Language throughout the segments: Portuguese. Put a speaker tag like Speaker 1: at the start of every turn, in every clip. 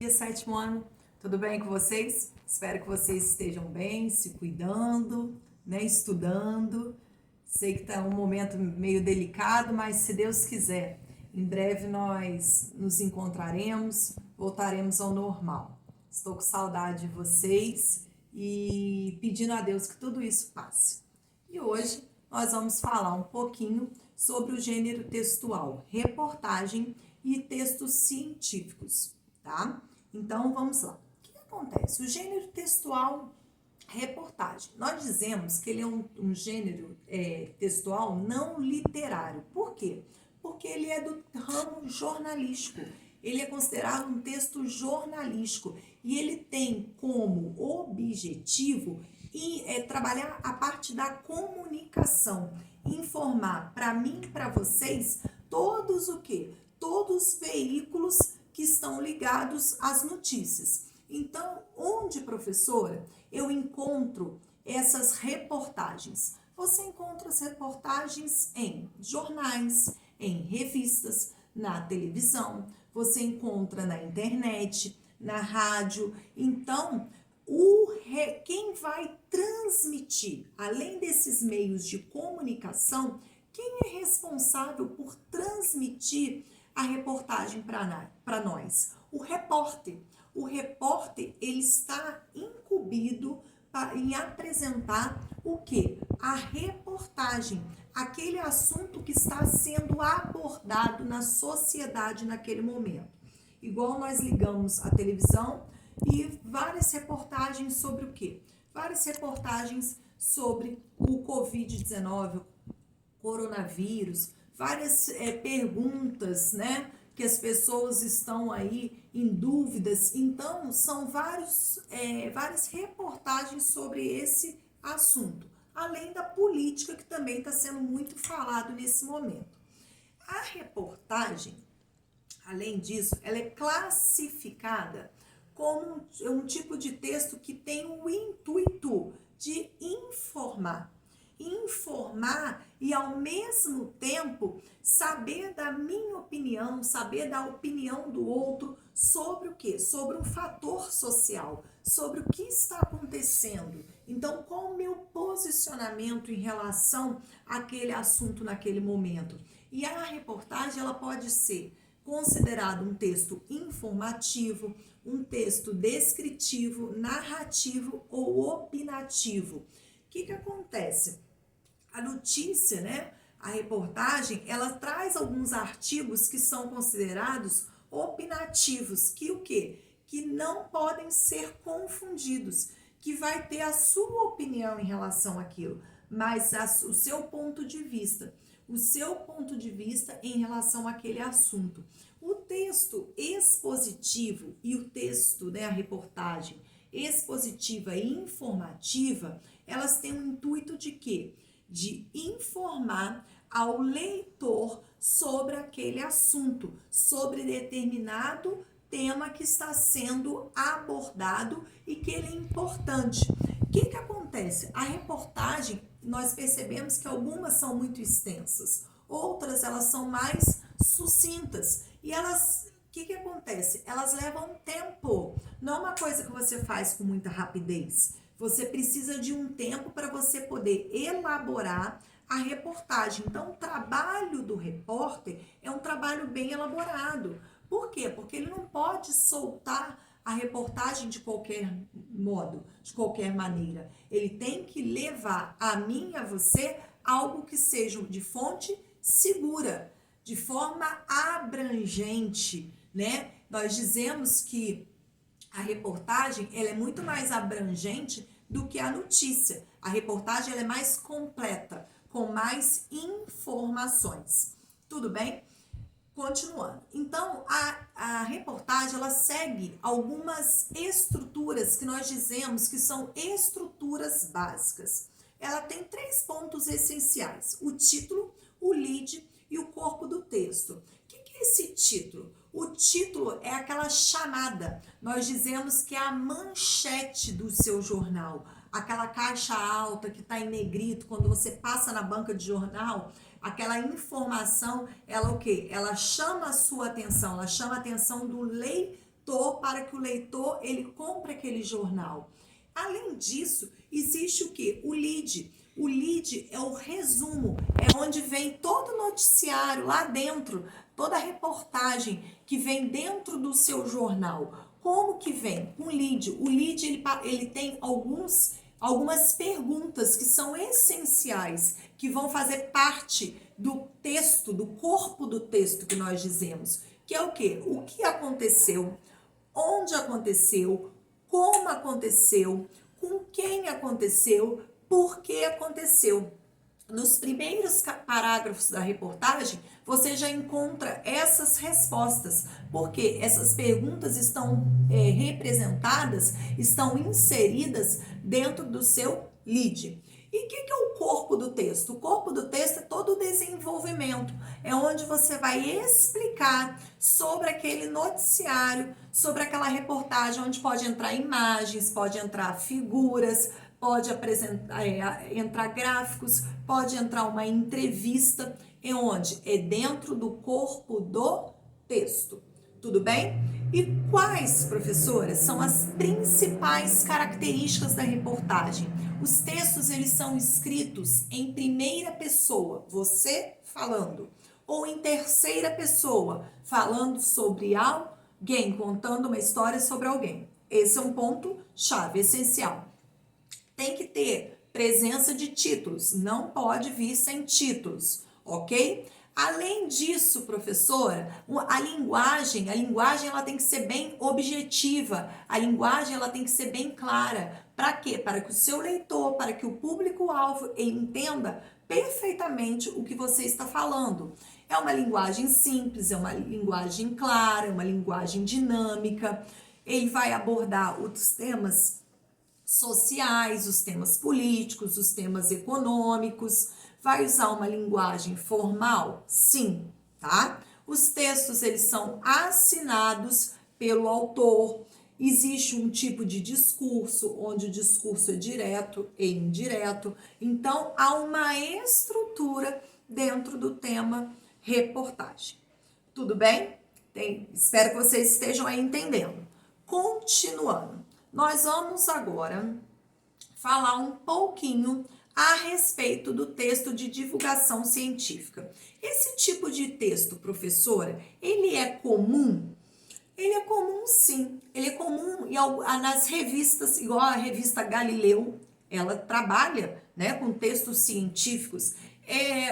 Speaker 1: Dia sétimo ano, tudo bem com vocês? Espero que vocês estejam bem, se cuidando, né, estudando. Sei que está um momento meio delicado, mas se Deus quiser, em breve nós nos encontraremos, voltaremos ao normal. Estou com saudade de vocês e pedindo a Deus que tudo isso passe. E hoje nós vamos falar um pouquinho sobre o gênero textual, reportagem e textos científicos, tá? Então vamos lá. O que acontece? O gênero textual, reportagem. Nós dizemos que ele é um gênero textual não literário. Por quê? Porque ele é do ramo jornalístico. Ele é considerado um texto jornalístico e ele tem como objetivo trabalhar a parte da comunicação, informar para mim e para vocês todos o quê? Todos os veículos que estão ligados às notícias. Então, onde, professora, eu encontro essas reportagens? Você encontra as reportagens em jornais, em revistas, na televisão, você encontra na internet, na rádio. Então, quem vai transmitir, além desses meios de comunicação, quem é responsável por transmitir a reportagem para nós? O repórter. O repórter, ele está incumbido em apresentar o quê? A reportagem, aquele assunto que está sendo abordado na sociedade naquele momento. Igual nós ligamos a televisão e várias reportagens sobre o quê? Várias reportagens sobre o Covid-19, coronavírus, várias perguntas, né? Que as pessoas estão aí em dúvidas. Então, são várias reportagens sobre esse assunto, além da política, que também está sendo muito falado nesse momento. A reportagem, além disso, ela é classificada como um tipo de texto que tem o intuito de informar e ao mesmo tempo saber da minha opinião, saber da opinião do outro sobre o quê? Sobre um fator social, sobre o que está acontecendo. Então, qual o meu posicionamento em relação àquele assunto naquele momento? E a reportagem, ela pode ser considerado um texto informativo, um texto descritivo, narrativo ou opinativo. O que acontece? A notícia, né, a reportagem, ela traz alguns artigos que são considerados opinativos, que o quê? Que não podem ser confundidos, que vai ter a sua opinião em relação àquilo, mas o seu ponto de vista em relação àquele assunto. O texto expositivo e o texto, né, a reportagem expositiva e informativa, elas têm o intuito de quê? De informar ao leitor sobre aquele assunto, sobre determinado tema que está sendo abordado e que ele é importante. O que acontece? A reportagem, nós percebemos que algumas são muito extensas, outras elas são mais sucintas e elas, o que acontece? Elas levam tempo, não é uma coisa que você faz com muita rapidez. Você precisa de um tempo para você poder elaborar a reportagem. Então, o trabalho do repórter é um trabalho bem elaborado. Por quê? Porque ele não pode soltar a reportagem de qualquer modo, de qualquer maneira. Ele tem que levar a mim e a você algo que seja de fonte segura, de forma abrangente, né? Nós dizemos que a reportagem, ela é muito mais abrangente do que a notícia. A reportagem, ela é mais completa, com mais informações. Tudo bem? Continuando. Então, a reportagem, ela segue algumas estruturas que nós dizemos que são estruturas básicas. Ela tem 3 pontos essenciais: o título, o lead e o corpo do texto. O que é esse título? O título é aquela chamada, nós dizemos que é a manchete do seu jornal, aquela caixa alta que está em negrito, quando você passa na banca de jornal, aquela informação, ela o quê? Ela chama a sua atenção, ela chama a atenção do leitor leitor para que o leitor ele compre aquele jornal. Além disso, existe o quê? O lead. O lead é o resumo, é onde vem todo o noticiário lá dentro, toda a reportagem que vem dentro do seu jornal. Como que vem? Um lead. O lead ele tem algumas perguntas que são essenciais, que vão fazer parte do texto, do corpo do texto que nós dizemos, que é o quê? O que aconteceu, onde aconteceu, como aconteceu, com quem aconteceu, por que aconteceu. Nos primeiros parágrafos da reportagem, você já encontra essas respostas, porque essas perguntas estão representadas, estão inseridas dentro do seu lead. E o que é o corpo do texto? O corpo do texto é todo o desenvolvimento, é onde você vai explicar sobre aquele noticiário, sobre aquela reportagem, onde pode entrar imagens, pode entrar figuras, pode entrar gráficos, pode entrar uma entrevista, é onde? É dentro do corpo do texto. Tudo bem? E quais, professora, são as principais características da reportagem? Os textos, eles são escritos em primeira pessoa, você falando, ou em terceira pessoa, falando sobre alguém, contando uma história sobre alguém. Esse é um ponto chave, essencial. Tem que ter presença de títulos, não pode vir sem títulos, ok? Além disso, professora, a linguagem ela tem que ser bem objetiva, a linguagem ela tem que ser bem clara. Para quê? Para que o seu leitor, para que o público-alvo entenda perfeitamente o que você está falando. É uma linguagem simples, é uma linguagem clara, é uma linguagem dinâmica. Ele vai abordar os temas sociais, os temas políticos, os temas econômicos. Vai usar uma linguagem formal? Sim, tá? Os textos, eles são assinados pelo autor. Existe um tipo de discurso, onde o discurso é direto e indireto. Então, há uma estrutura dentro do tema reportagem. Tudo bem? Espero que vocês estejam aí entendendo. Continuando. Nós vamos agora falar um pouquinho a respeito do texto de divulgação científica. Esse tipo de texto, professora, ele é comum? Ele é comum, sim. Ele é comum nas revistas, igual a revista Galileu, ela trabalha, né, com textos científicos.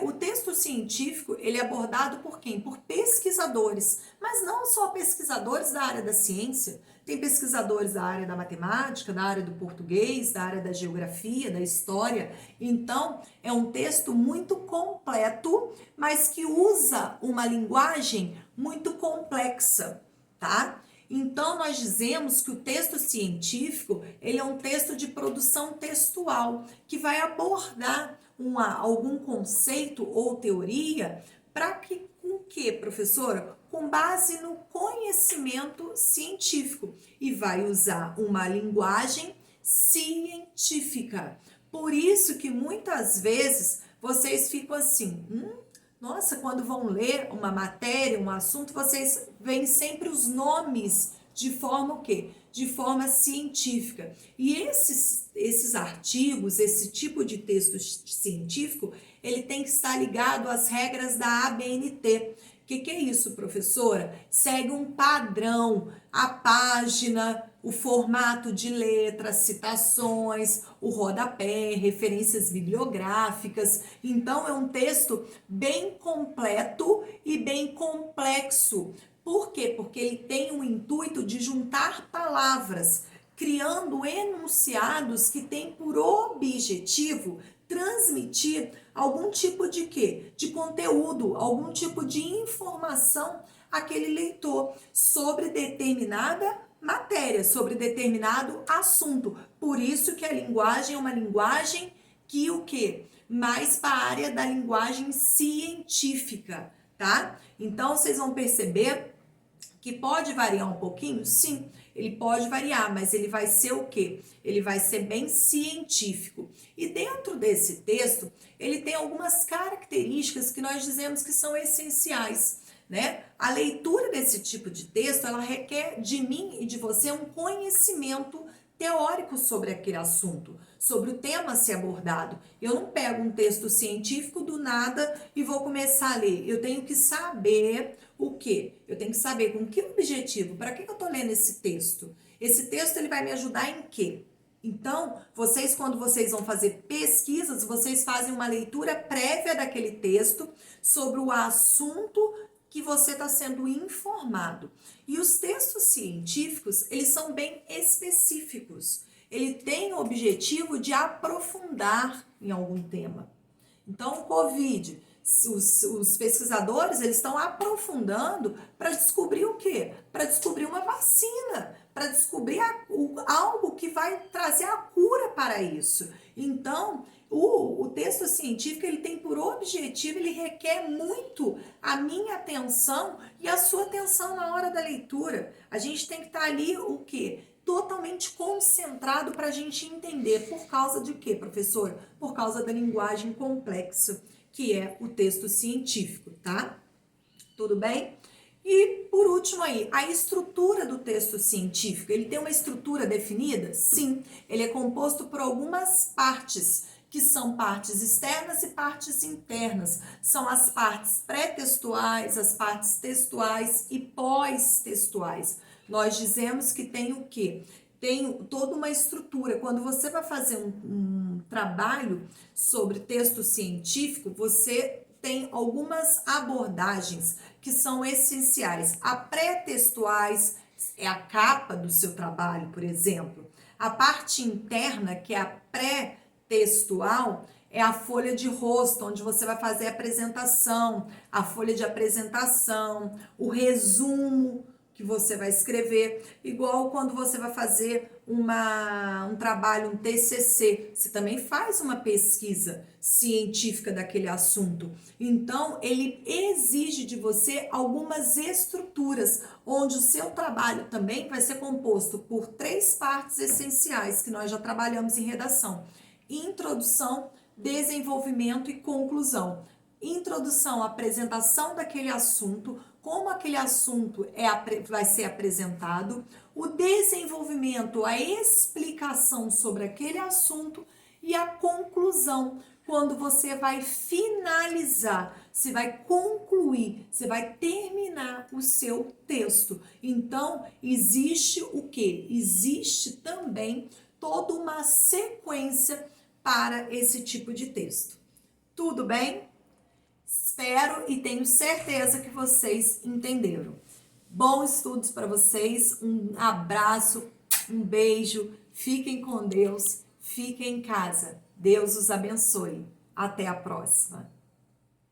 Speaker 1: O texto científico, ele é abordado por quem? Por pesquisadores, mas não só pesquisadores da área da ciência. Tem pesquisadores da área da matemática, da área do português, da área da geografia, da história. Então, é um texto muito completo, mas que usa uma linguagem muito complexa, tá? Então, nós dizemos que o texto científico, ele é um texto de produção textual, que vai abordar algum conceito ou teoria para que, com que, professora? Com base no conhecimento científico e vai usar uma linguagem científica. Por isso que muitas vezes vocês ficam assim, nossa, quando vão ler uma matéria, um assunto, vocês veem sempre os nomes de forma o quê? De forma científica. E esses artigos, esse tipo de texto científico, ele tem que estar ligado às regras da ABNT. O que é isso, professora? Segue um padrão, a página, o formato de letras, citações, o rodapé, referências bibliográficas. Então, é um texto bem completo e bem complexo. Por quê? Porque ele tem o intuito de juntar palavras, criando enunciados que têm por objetivo transmitir algum tipo de quê? De conteúdo, algum tipo de informação àquele leitor sobre determinada matéria, sobre determinado assunto. Por isso que a linguagem é uma linguagem que o quê? Mais para a área da linguagem científica, tá? Então, vocês vão perceber que pode variar um pouquinho? Sim, ele pode variar, mas ele vai ser o quê? Ele vai ser bem científico. E dentro desse texto, ele tem algumas características que nós dizemos que são essenciais. né? A leitura desse tipo de texto, ela requer de mim e de você um conhecimento teórico sobre aquele assunto, sobre o tema a ser abordado. Eu não pego um texto científico do nada e vou começar a ler. Eu tenho que saber o quê? Eu tenho que saber com que objetivo, para que eu estou lendo esse texto? Esse texto ele vai me ajudar em quê? Então, vocês, quando vocês vão fazer pesquisas, vocês fazem uma leitura prévia daquele texto sobre o assunto que você está sendo informado. E os textos científicos, eles são bem específicos. Ele tem o objetivo de aprofundar em algum tema. Então, o Covid, os pesquisadores, eles estão aprofundando para descobrir o quê? Para descobrir uma vacina, para descobrir algo que vai trazer a cura para isso. Então, o texto científico, ele tem por objetivo, ele requer muito a minha atenção e a sua atenção na hora da leitura. A gente tem que estar ali, o quê? Totalmente concentrado para a gente entender. Por causa de quê, professor? Por causa da linguagem complexa, que é o texto científico, tá? Tudo bem? E, por último aí, a estrutura do texto científico. Ele tem uma estrutura definida? Sim. Ele é composto por algumas partes, que são partes externas e partes internas. São as partes pré-textuais, as partes textuais e pós-textuais. Nós dizemos que tem o quê? Tem toda uma estrutura. Quando você vai fazer um trabalho sobre texto científico, você tem algumas abordagens que são essenciais. A pré-textuais é a capa do seu trabalho, por exemplo. A parte interna, que é a pré-textual, é a folha de rosto, onde você vai fazer a apresentação, a folha de apresentação, o resumo que você vai escrever, igual quando você vai fazer um trabalho, um TCC, você também faz uma pesquisa científica daquele assunto. Então, ele exige de você algumas estruturas, onde o seu trabalho também vai ser composto por 3 partes essenciais, que nós já trabalhamos em redação: introdução, desenvolvimento e conclusão. Introdução, apresentação daquele assunto, como aquele assunto vai ser apresentado, o desenvolvimento, a explicação sobre aquele assunto e a conclusão, quando você vai finalizar, você vai concluir, você vai terminar o seu texto. Então, existe o quê? Existe também toda uma sequência para esse tipo de texto. Tudo bem? Espero e tenho certeza que vocês entenderam. Bons estudos para vocês, um abraço, um beijo, fiquem com Deus, fiquem em casa. Deus os abençoe. Até a próxima.